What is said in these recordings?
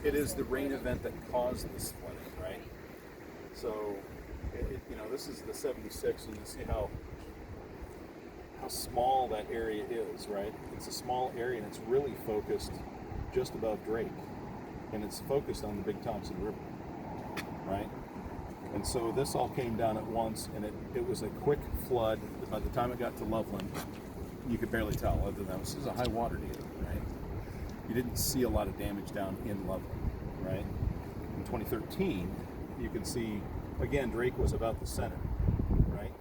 it is the rain event that caused this flooding, right? So, this is the 76, and you see how small that area is, right? It's a small area, and it's really focused just above Drake, and it's focused on the Big Thompson River, right? And so this all came down at once, and it was a quick flood. By the time it got to Loveland, you could barely tell, other than this is a high water deal, right? You didn't see a lot of damage down in Loveland, right? In 2013, you can see, again, Drake was about the center, right?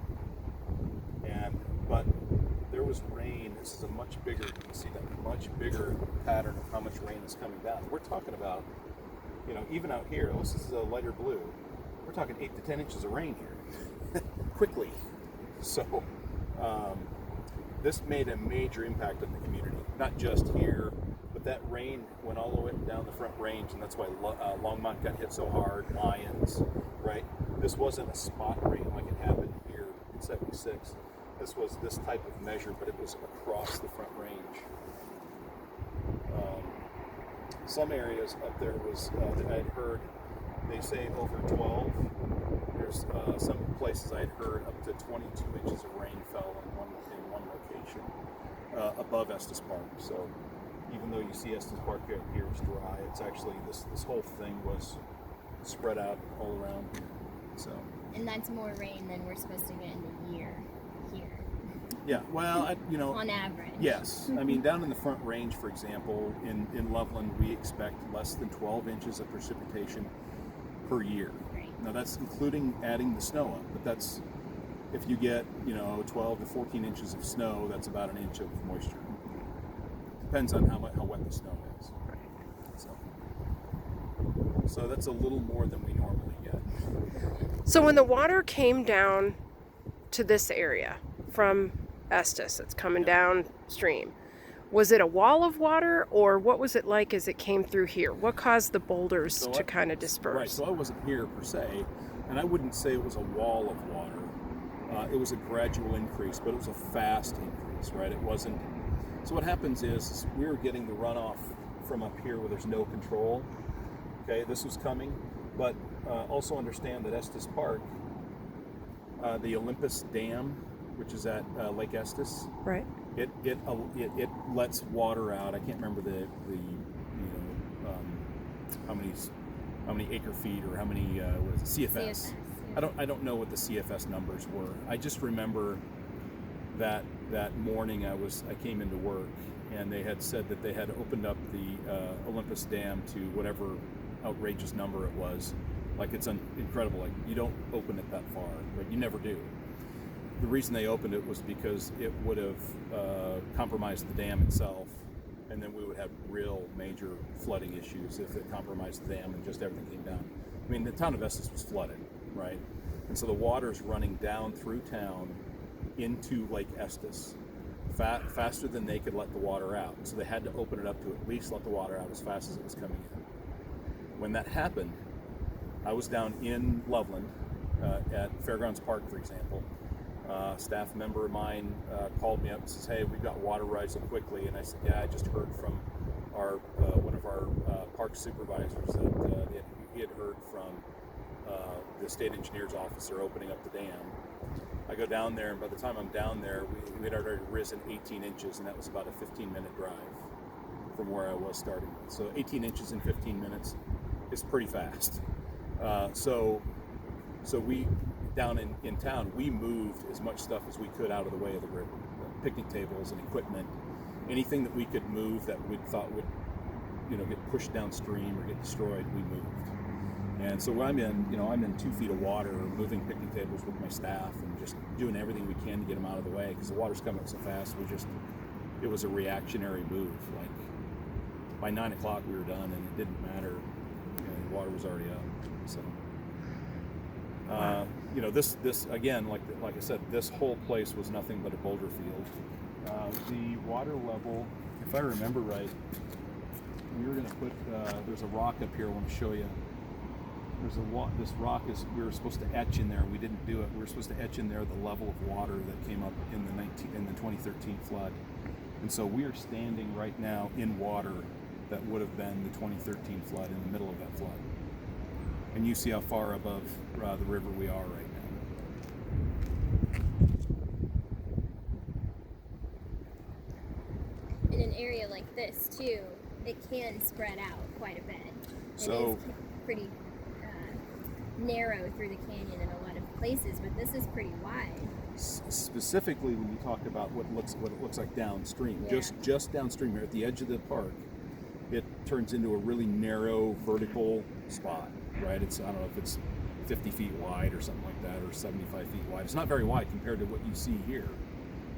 But there was rain. This is a much bigger, you can see that much bigger pattern of how much rain is coming down. We're talking about, even out here, this is a lighter blue, we're talking 8 to 10 inches of rain here, quickly. So this made a major impact on the community, not just here, but that rain went all the way down the Front Range, and that's why Longmont got hit so hard, Lyons, right? This wasn't a spot rain like it happened here in 76. This was this type of measure, but it was across the Front Range. Some areas up there was, I'd heard, they say over 12. There's some places I'd heard up to 22 inches of rain fell in one location above Estes Park. So even though you see Estes Park here is dry, it's actually, this whole thing was spread out all around here. So. And that's more rain than we're supposed to get in a year here. Yeah, well, on average. Yes. I mean, down in the Front Range, for example, in Loveland, we expect less than 12 inches of precipitation per year. Right. Now, that's including adding the snow up, but that's, if you get, 12 to 14 inches of snow, that's about an inch of moisture. Depends on how wet the snow is. Right. So that's a little more than we normally get. So when the water came down to this area from Estes, it's coming downstream, was it a wall of water, or what was it like as it came through here? What caused the boulders to kind of disperse? Right, so I wasn't here per se, and I wouldn't say it was a wall of water. It was a gradual increase, but it was a fast increase, right? It wasn't. So what happens is we were getting the runoff from up here where there's no control. Okay, this was coming, but also understand that Estes Park, the Olympus Dam, which is at Lake Estes, right? It lets water out. I can't remember the how many acre feet or how many what is it, CFS. I don't know what the CFS numbers were. I just remember that morning I came into work, and they had said that they had opened up the Olympus Dam to whatever outrageous number it was. Like, it's incredible. Like, you don't open it that far, but you never do. The reason they opened it was because it would have compromised the dam itself, and then we would have real major flooding issues if it compromised the dam and just everything came down. I mean, the town of Estes was flooded, right? And so the water's running down through town into Lake Estes faster than they could let the water out. So they had to open it up to at least let the water out as fast as it was coming in. When that happened, I was down in Loveland at Fairgrounds Park, for example. A staff member of mine called me up and says, "Hey, we've got water rising quickly." And I said, "Yeah, I just heard from our one of our park supervisors that he had heard from the state engineer's office they're opening up the dam." I go down there, and by the time I'm down there, we had already risen 18 inches, and that was about a 15-minute drive from where I was starting. So 18 inches in 15 minutes is pretty fast. So we, down in town, we moved as much stuff as we could out of the way of the river. Picnic tables and equipment, anything that we could move that we thought would, get pushed downstream or get destroyed, we moved. And so I'm in 2 feet of water, moving picnic tables with my staff and just doing everything we can to get them out of the way because the water's coming up so fast. It was a reactionary move. Like, by 9 o'clock we were done, and it didn't matter. The water was already up. So, this again, like I said, this whole place was nothing but a boulder field. The water level, if I remember right, we were going to put. There's a rock up here I want to show you. This rock we were supposed to etch in there. We didn't do it. We were supposed to etch in there the level of water that came up in the 2013 flood. And so we are standing right now in water that would have been the 2013 flood, in the middle of that flood. And you see how far above the river we are right now. In an area like this too, it can spread out quite a bit. So- it is pretty narrow through the canyon in a lot of places, but this is pretty wide. Specifically, when you talk about what it looks like downstream, Yeah. just downstream here at the edge of the park, it turns into a really narrow vertical spot, right? It's, I don't know if it's 50 feet wide or something like that, or 75 feet wide. It's not very wide compared to what you see here,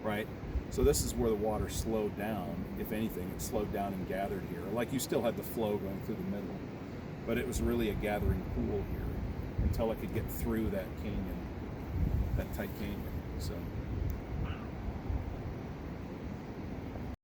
right? So this is where the water slowed down. If anything, it slowed down and gathered here. Like, you still had the flow going through the middle, but it was really a gathering pool here until it could get through that canyon, that tight canyon. So